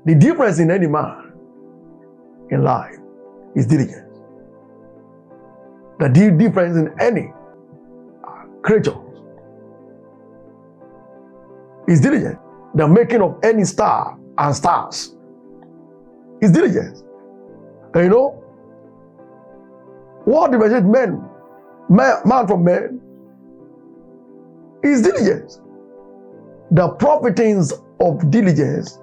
The difference in any man in life is diligence. The difference in any creature is diligence. The making of any star and stars is diligence. And you know, what differentiates man from man is diligence. The profitings of diligence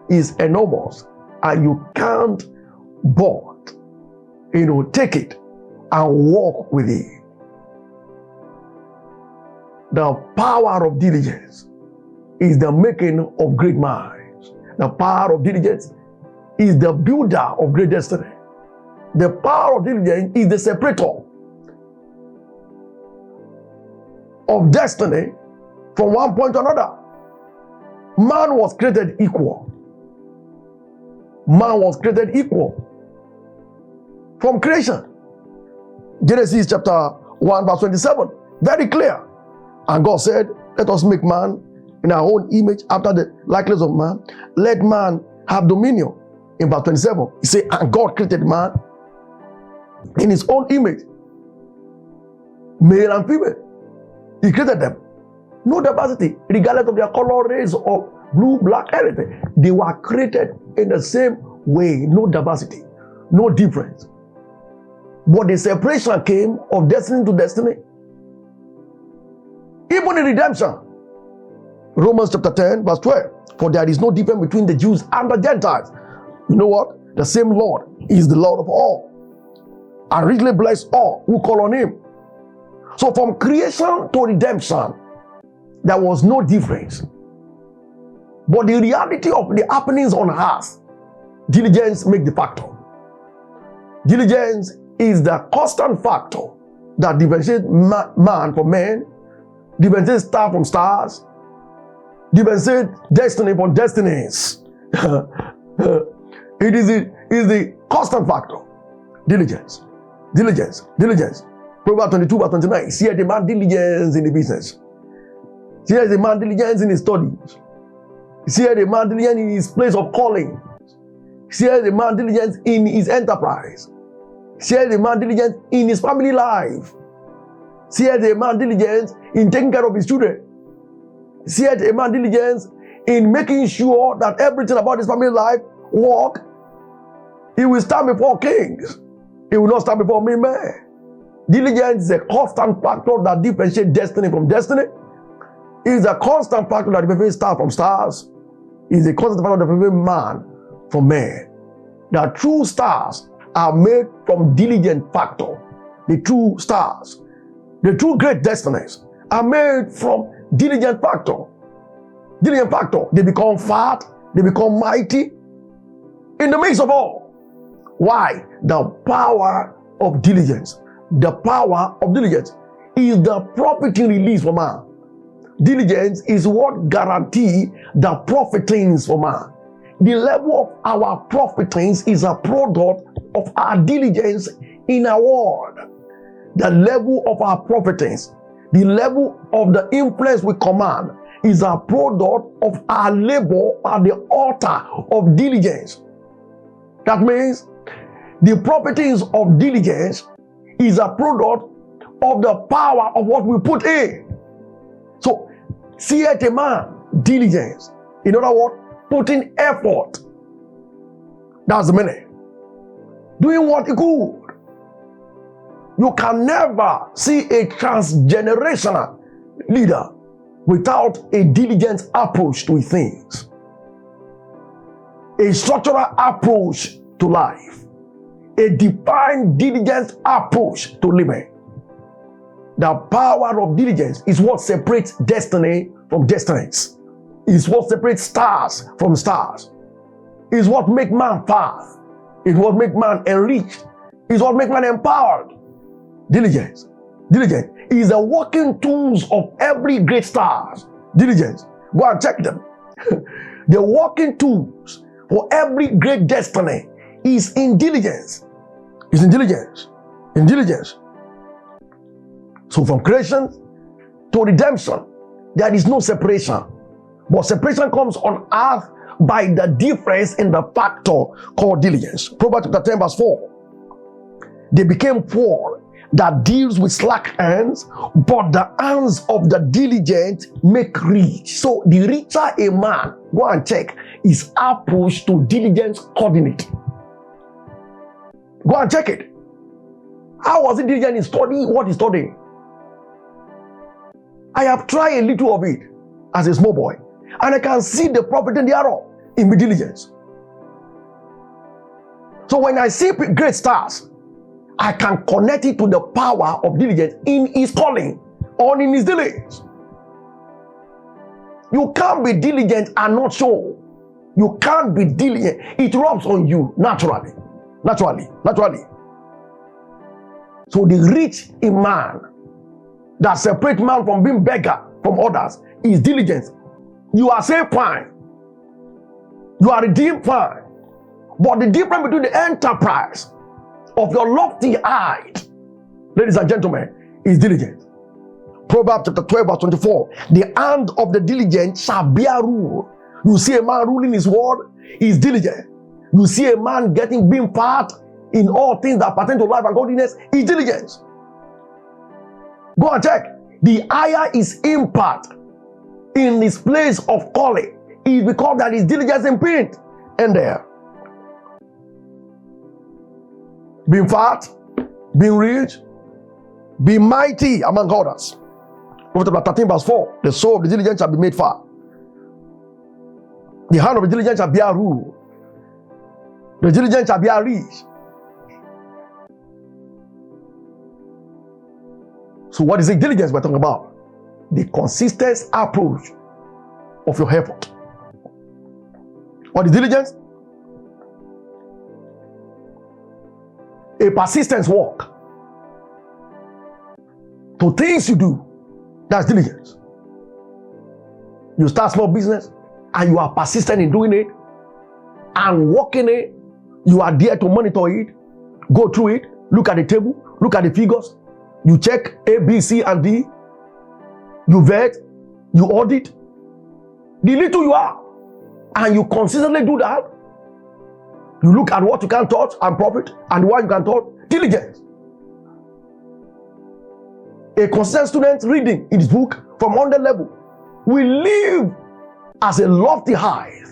is enormous, and you can't but, take it and walk with it. The power of diligence is the making of great minds. The power of diligence is the builder of great destiny. The power of diligence is the separator of destiny from one point to another. Man was created equal. Man was created equal from creation. Genesis chapter 1 verse 27, very clear. And God said, let us make man in our own image after the likeness of man. Let man have dominion. In verse 27, he said, and God created man in his own image, male and female. He created them. No diversity, regardless of their color, race, or blue, black, anything. They were created in the same way. No diversity, no difference. But the separation came of destiny to destiny. Even in redemption, Romans chapter 10 verse 12, for there is no difference between the Jews and the Gentiles. You know what? The same Lord is the Lord of all, and richly bless all who call on him. So from creation to redemption, there was no difference. But the reality of the happenings on earth, diligence makes the factor. Diligence is the constant factor that differentiates man from man, differentiates star from stars, differentiates destiny from destinies. It is the constant factor. Diligence. Diligence. Diligence. Proverbs 22 verse 29. See the man diligence in the business. See the man diligence in his studies. See the man diligence in his place of calling. See the man diligence in his enterprise. See the man diligence in his family life. See the man diligence in taking care of his children. See the man diligence in making sure that everything about his family life work. He will stand before kings. He will not stand before me, man. Diligence is a constant factor that differentiates destiny from destiny. It is a constant factor that differentiates stars from stars. It is a constant factor that differentiates man from man. The true stars are made from diligent factor. The true stars, the true great destinies are made from diligent factor. Diligent factor. They become fat. They become mighty in the midst of all. Why? The power of diligence. The power of diligence is the profiting release for man. Diligence is what guarantees the profitings for man. The level of our profitings is a product of our diligence in our world. The level of our profitings, the level of the influence we command is a product of our labor at the altar of diligence. That means the properties of diligence is a product of the power of what we put in. So, see it a man, diligence. In other words, putting effort. That's the meaning. Doing what you could. You can never see a transgenerational leader without a diligent approach to things. A structural approach to life. A divine diligence approach to living. The power of diligence is what separates destiny from destinies. Is what separates stars from stars. Is what makes man fast. Is what makes man enriched. Is what makes man empowered. Diligence. Diligence is the working tools of every great stars. Diligence. Go and check them. The working tools for every great destiny is in diligence. It's in diligence. In diligence. So from creation to redemption, there is no separation. But separation comes on earth by the difference in the factor called diligence. Proverbs chapter 10 verse 4. They became poor that deals with slack hands, but the hands of the diligent make rich. So the richer a man, go and check, his approach to diligence coordinate. Go and check it. How was he diligent in studying what he's studying? I have tried a little of it as a small boy, and I can see the profit and the error in my diligence. So when I see great stars, I can connect it to the power of diligence in his calling or in his dealings. You can't be diligent and not show. You can't be diligent. It rubs on you naturally. So the rich in man that separate man from being beggar from others is diligence. You are saved fine. You are redeemed fine. But the difference between the enterprise of your lofty height, ladies and gentlemen, is diligence. Proverbs chapter 12 verse 24. The hand of the diligent shall bear rule. You see a man ruling his word, he is diligent. You see a man being part in all things that pertain to life and godliness, is diligence. Go and check. The higher his impact in his place of calling is because that is diligence in print and there. Being fat, being rich, being mighty among others. Proverbs chapter 13 verse 4. The soul of the diligent shall be made fat. The hand of the diligent shall bear rule. The diligent shall bear rich. So what is the diligence we're talking about? The consistent approach of your effort. What is diligence? A persistent work to things you do. That's diligence. You start small business and you are persistent in doing it and working it. You are there to monitor it, go through it, look at the table, look at the figures. You check A, B, C, and D. You vet, you audit. The little you are, and you consistently do that. You look at what you can touch and profit, and what you can touch. Diligence. A consistent student reading in his book from 100 level will live as a lofty height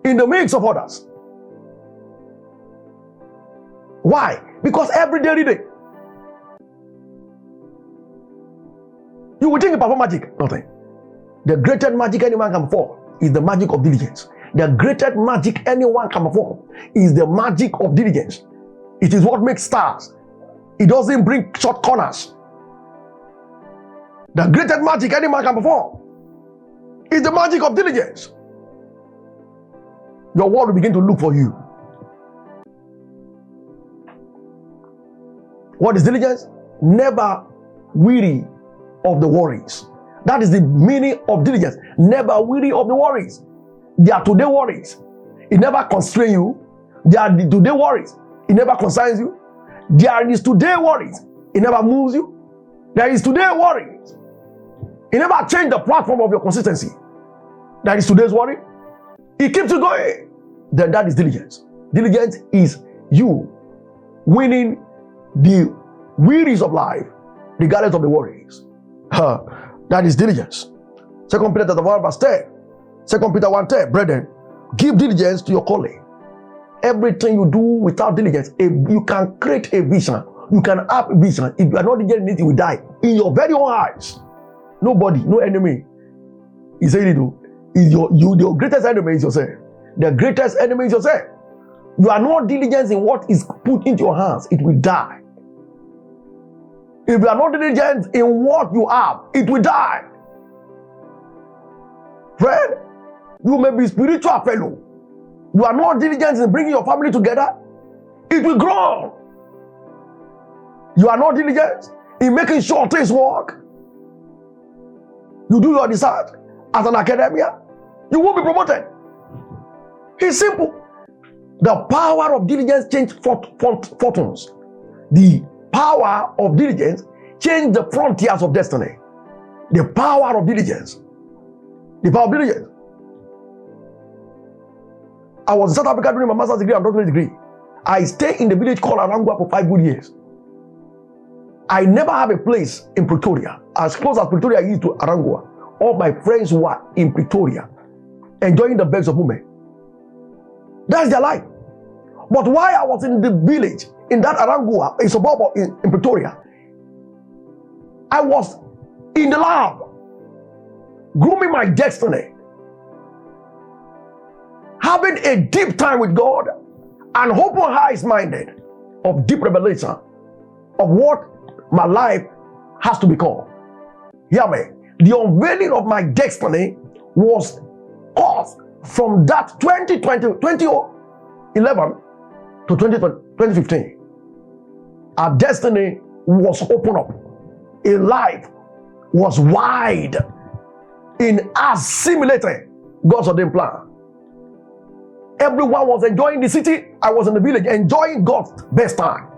in the midst of others. Why? Because every day reading. You will think you perform magic. Nothing. The greatest magic anyone can perform is the magic of diligence. The greatest magic anyone can perform is the magic of diligence. It is what makes stars. It doesn't bring short corners. The greatest magic any man can perform is the magic of diligence. Your world will begin to look for you. What is diligence? Never weary of the worries. That is the meaning of diligence. Never weary of the worries. They are today worries. It never constrains you. They are the today worries. It never concerns you. There is today worries. It never moves you. There is today worries. It never changes the platform of your consistency. That is today's worry. It keeps you going. Then that is diligence. Diligence is you winning the wearies of life, regardless of the worries. That is diligence. 2 Peter 1 verse 10. 2 Peter 1:10. Brethren, give diligence to your calling. Everything you do without diligence, you can create a vision. You can have a vision. If you are not diligent in it, you will die in your very own eyes. Nobody, no enemy. He said it. Your greatest enemy is yourself. The greatest enemy is yourself. You are not diligent in what is put into your hands, it will die. If you are not diligent in what you have, it will die. Friend, you may be spiritual fellow. You are not diligent in bringing your family together, it will grow. You are not diligent in making sure things work. You do your research as an academia, you won't be promoted. It's simple. The power of diligence changes fortunes. The power of diligence changes the frontiers of destiny. The power of diligence. The power of diligence. I was in South Africa doing my master's degree and doctorate degree. I stayed in the village called Arangua for 5 good years. I never have a place in Pretoria. As close as Pretoria is to Arangua, all my friends were in Pretoria, enjoying the best of women. That's their life. But while I was in the village, in that Arangua, a suburb in Pretoria, I was in the lab, grooming my destiny, having a deep time with God, and open eyes-minded of deep revelation of what my life has to become. Hear me. The unveiling of my destiny was caused from that 2011 to 2015. Our destiny was opened up. A life was wide in assimilating God's ordained plan. Everyone was enjoying the city. I was in the village enjoying God's best time.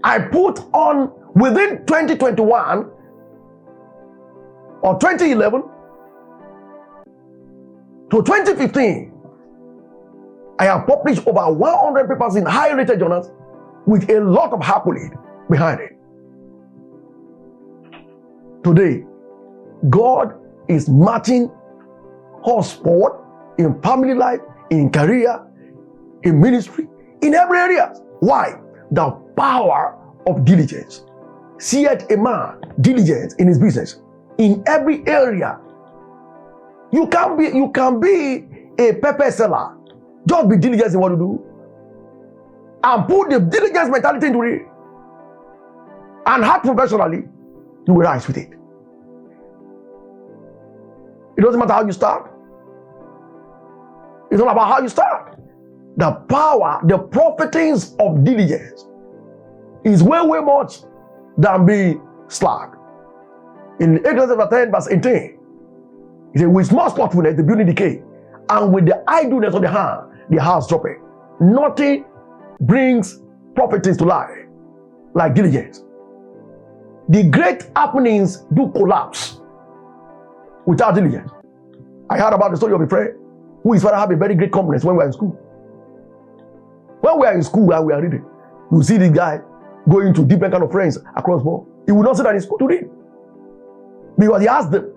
I put on within 2021 or 2011 to 2015, I have published over 100 papers in high-rated journals with a lot of accolade behind it. Today, God is matching us forward in family life, in career, in ministry, in every area. Why? The power of diligence. Seeth a man diligent in his business in every area. You can be a pepper seller. Just be diligent in what you do, and put the diligence mentality into it, and act professionally. You will rise with it. It doesn't matter how you start. It's not about how you start. The power, the profitings of diligence is way much than being slack. In Ecclesiastes 10 verse 18, it says, with small slothfulness the building decay, and with the idleness of the hand the house droppeth. Nothing brings profitings to life like diligence. The great happenings do collapse without diligence. I heard about the story of a friend who his father had a very great confidence when we were in school. When we are in school and we are reading, you see this guy going to different kind of friends across board. He will not sit down in school to read, because he has the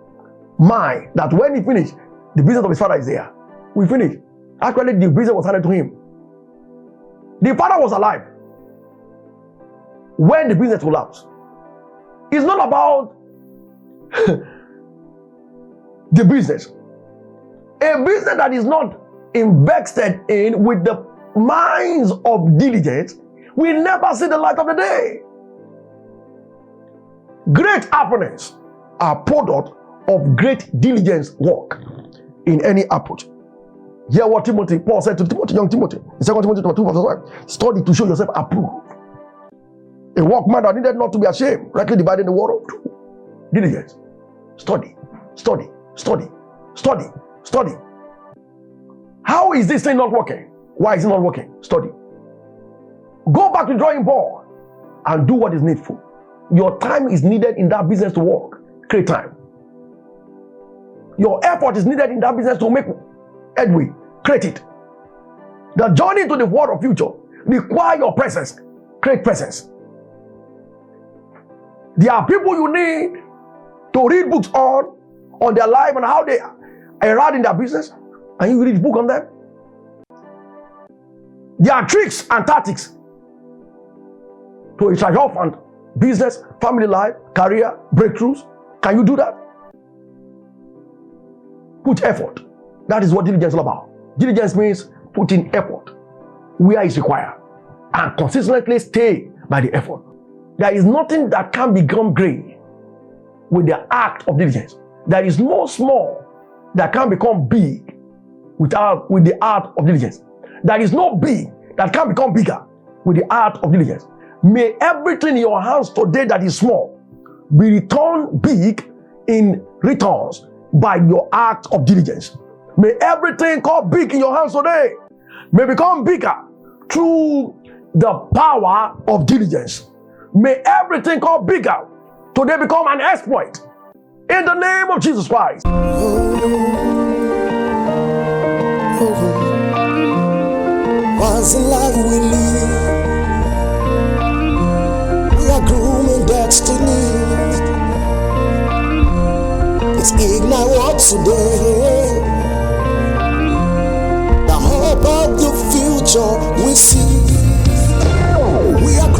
mind that when he finish, the business of his father is there. We finish. Actually, the business was handed to him. The father was alive when the business collapsed. It's not about the business. A business that is not invested in with the minds of diligence will never see the light of the day. Great happenings are product of great diligence work in any approach. Hear what Paul said to Timothy, young Timothy, in 2 Timothy 2 verse 5. Study to show yourself approved. A workman that needed not to be ashamed, rightly dividing the word of truth. Diligence. Study, study, study, study, study. How is this thing not working? Why is it not working? Study. Go back to the drawing board and do what is needful. Your time is needed in that business to work. Create time. Your effort is needed in that business to make headway. Create it. The journey to the world of future requires your presence. Create presence. There are people you need to read books on their life and how they arrived in their business, and you read book on them. There are tricks and tactics to a triumphant business, family life, career, breakthroughs. Can you do that? Put effort. That is what diligence is all about. Diligence means putting effort where it's required and consistently stay by the effort. There is nothing that can become great with the act of diligence. There is no small that can become big with the art of diligence. There is no big that can become bigger with the art of diligence. May everything in your hands today that is small be returned big in returns by your act of diligence. May everything called big in your hands today may become bigger through the power of diligence. May everything called bigger today become an exploit in the name of Jesus Christ. Once in life we live, we are grooming destiny. Let's ignite what today, the hope of the future we see. We are